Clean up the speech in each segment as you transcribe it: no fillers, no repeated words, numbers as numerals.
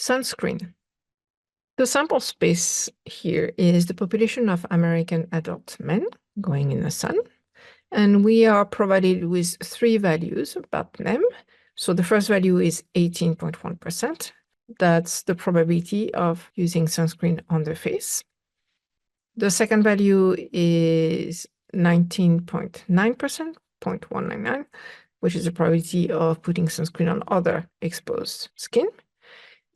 Sunscreen. The sample space here is the population of American adult men going in the sun. And we are provided with three values about them. So the first value is 18.1%. That's the probability of using sunscreen on the face. The second value is 19.9%, 0.199, which is the probability of putting sunscreen on other exposed skin.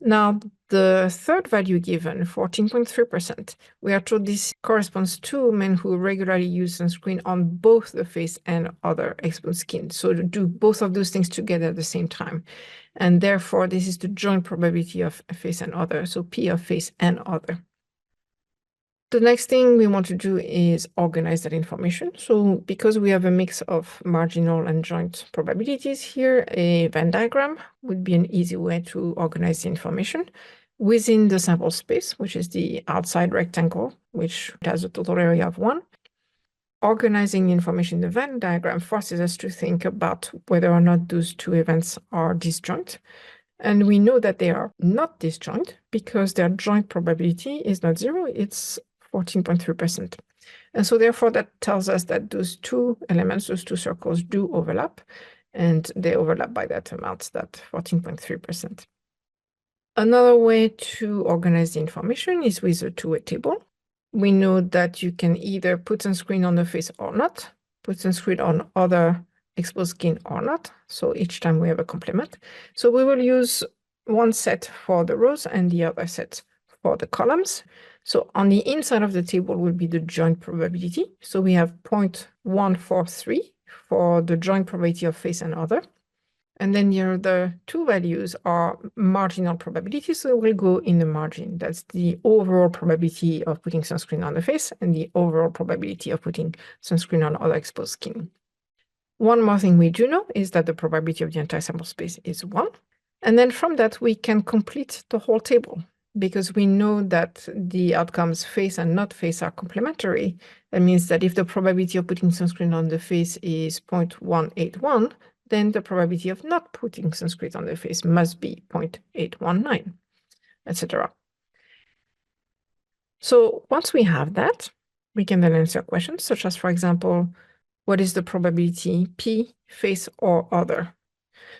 Now, the third value given, 14.3%, we are told this corresponds to men who regularly use sunscreen on both the face and other exposed skin. So to do both of those things together at the same time. And therefore, this is the joint probability of face and other, so P of face and other. The next thing we want to do is organize that information. So because we have a mix of marginal and joint probabilities here, a Venn diagram would be an easy way to organize the information within the sample space, which is the outside rectangle, which has a total area of 1. Organizing the information in the Venn diagram forces us to think about whether or not those two events are disjoint. And we know that they are not disjoint because their joint probability is not 0, it's 14.3%. And so therefore that tells us that those two elements, those two circles do overlap, and they overlap by that amount, that 14.3%. Another way to organize the information is with a two-way table. We know that you can either put sunscreen on the face or not, put sunscreen on other exposed skin or not. So each time we have a complement. So we will use one set for the rows and the other set for the columns. So on the inside of the table will be the joint probability. So we have 0.143 for the joint probability of face and other. And then the other two values are marginal probabilities, so we'll go in the margin. That's the overall probability of putting sunscreen on the face and the overall probability of putting sunscreen on other exposed skin. One more thing we do know is that the probability of the entire sample space is 1. And then from that, we can complete the whole table because we know that the outcomes face and not face are complementary. That means that if the probability of putting sunscreen on the face is 0.181, then the probability of not putting sunscreen on the face must be 0.819, etc. So once we have that, we can then answer questions such as, for example, what is the probability P, face, or other?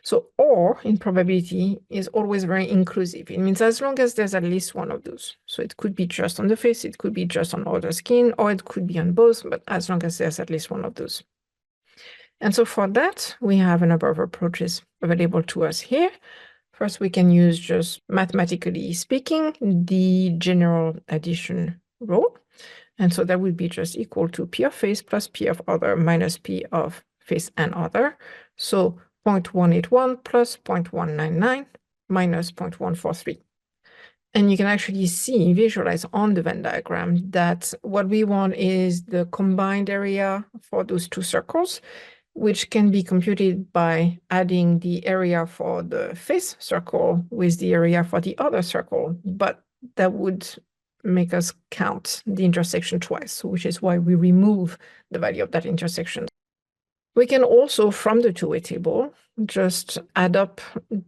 So or in probability is always very inclusive. It means as long as there's at least one of those. So it could be just on the face, it could be just on other skin, or it could be on both, but as long as there's at least one of those. And so for that, we have a number of approaches available to us here. First, we can use, just mathematically speaking, the general addition rule. And so that would be just equal to P of face plus P of other minus P of face and other. So 0.181 plus 0.199 minus 0.143. And you can actually see, visualize on the Venn diagram that what we want is the combined area for those two circles, which can be computed by adding the area for the face circle with the area for the other circle, but that would make us count the intersection twice, which is why we remove the value of that intersection. We can also, from the two-way table, just add up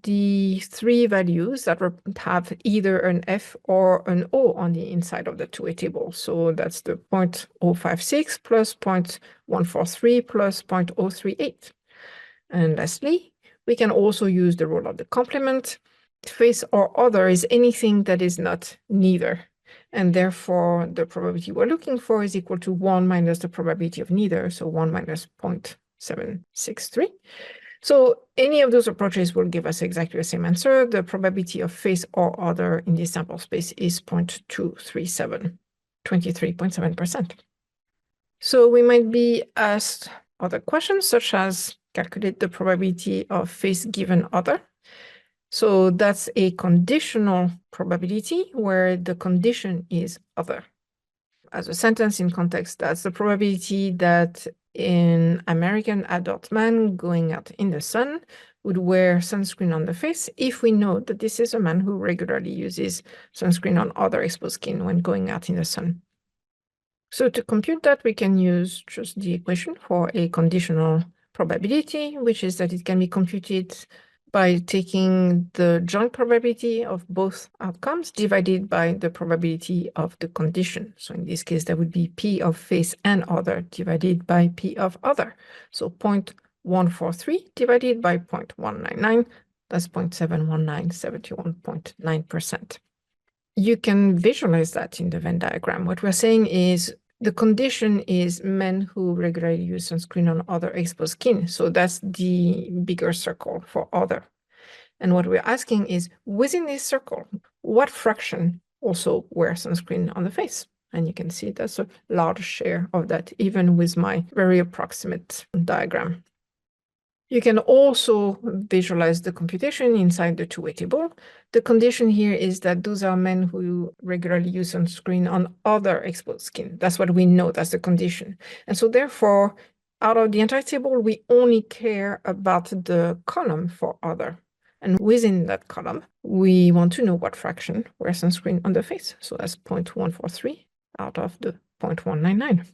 the three values that have either an F or an O on the inside of the two-way table. So that's the 0.056 plus 0.143 plus 0.038. And lastly, we can also use the rule of the complement. Face or other is anything that is not neither. And therefore, the probability we're looking for is equal to 1 minus the probability of neither, so 1 minus 0.763. So any of those approaches will give us exactly the same answer. The probability of face or other in this sample space is 0.237, 23.7%. So we might be asked other questions, such as calculate the probability of face given other. So that's a conditional probability where the condition is other. As a sentence in context, that's the probability that an American adult man going out in the sun would wear sunscreen on the face if we know that this is a man who regularly uses sunscreen on other exposed skin when going out in the sun. So to compute that, we can use just the equation for a conditional probability, which is that it can be computed by taking the joint probability of both outcomes divided by the probability of the condition. So in this case, that would be P of face and other divided by P of other. So 0.143 divided by 0.199, that's 0.719, 71.9%. You can visualize that in the Venn diagram. What we're saying is the condition is men who regularly use sunscreen on other exposed skin. So that's the bigger circle for other. And what we're asking is, within this circle, what fraction also wear sunscreen on the face? And you can see that's a large share of that, even with my very approximate diagram. You can also visualize the computation inside the two-way table. The condition here is that those are men who regularly use sunscreen on other exposed skin. That's what we know, that's the condition. And so therefore, out of the entire table, we only care about the column for other. And within that column, we want to know what fraction wear sunscreen on the face. So that's 0.143 out of the 0.199.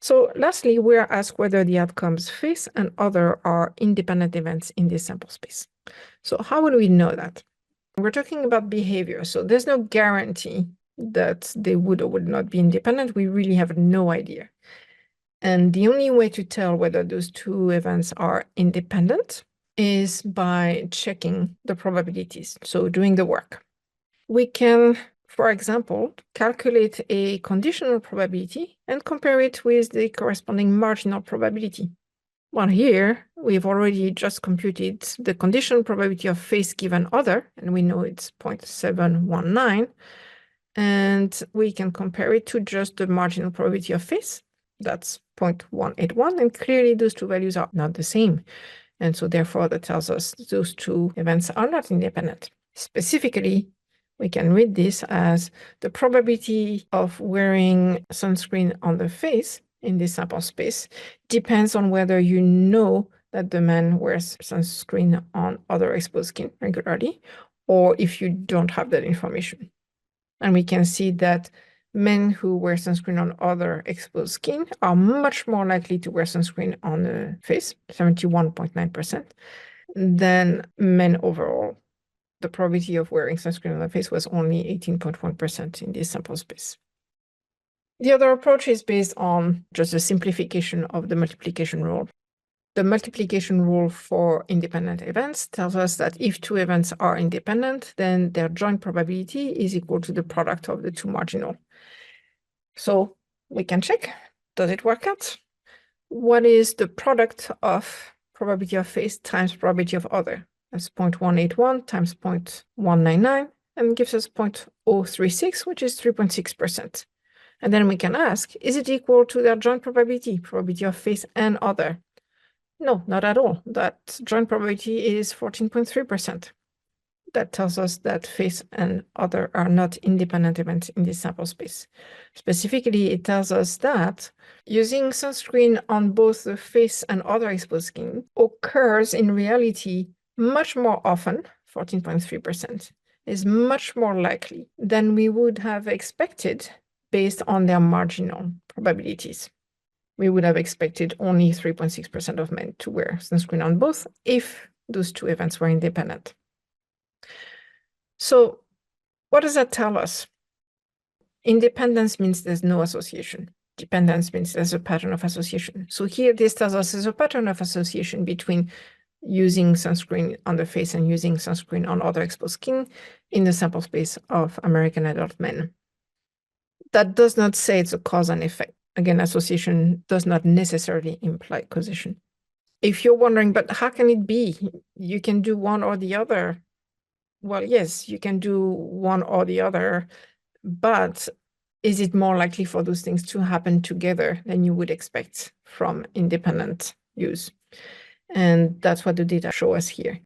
So lastly, we are asked whether the outcomes face and other are independent events in this sample space. So how will we know that? We're talking about behavior, so there's no guarantee that they would or would not be independent. We really have no idea. And the only way to tell whether those two events are independent is by checking the probabilities, so doing the work. We can, for example, calculate a conditional probability and compare it with the corresponding marginal probability. Well, here we've already just computed the conditional probability of face given other, and we know it's 0.719. And we can compare it to just the marginal probability of face. That's 0.181, and clearly those two values are not the same. And so therefore that tells us those two events are not independent. Specifically, we can read this as the probability of wearing sunscreen on the face in this sample space depends on whether you know that the man wears sunscreen on other exposed skin regularly, or if you don't have that information. And we can see that men who wear sunscreen on other exposed skin are much more likely to wear sunscreen on the face, 71.9%, than men overall. The probability of wearing sunscreen on the face was only 18.1% in this sample space. The other approach is based on just a simplification of the multiplication rule. The multiplication rule for independent events tells us that if two events are independent, then their joint probability is equal to the product of the two marginal. So we can check, does it work out? What is the product of probability of face times probability of other? That's 0.181 times 0.199 and gives us 0.036, which is 3.6%. And then we can ask, is it equal to their joint probability of face and other? No, not at all. That joint probability is 14.3%. That tells us that face and other are not independent events in this sample space. Specifically, it tells us that using sunscreen on both the face and other exposed skin occurs in reality much more often, 14.3%, is much more likely than we would have expected based on their marginal probabilities. We would have expected only 3.6% of men to wear sunscreen on both if those two events were independent. So what does that tell us? Independence means there's no association. Dependence means there's a pattern of association. So here this tells us there's a pattern of association between using sunscreen on the face and using sunscreen on other exposed skin in the sample space of American adult men. That does not say it's a cause and effect. Again, association does not necessarily imply causation. If you're wondering, but how can it be? You can do one or the other. Well, yes, you can do one or the other, but is it more likely for those things to happen together than you would expect from independent use? And that's what the data show us here.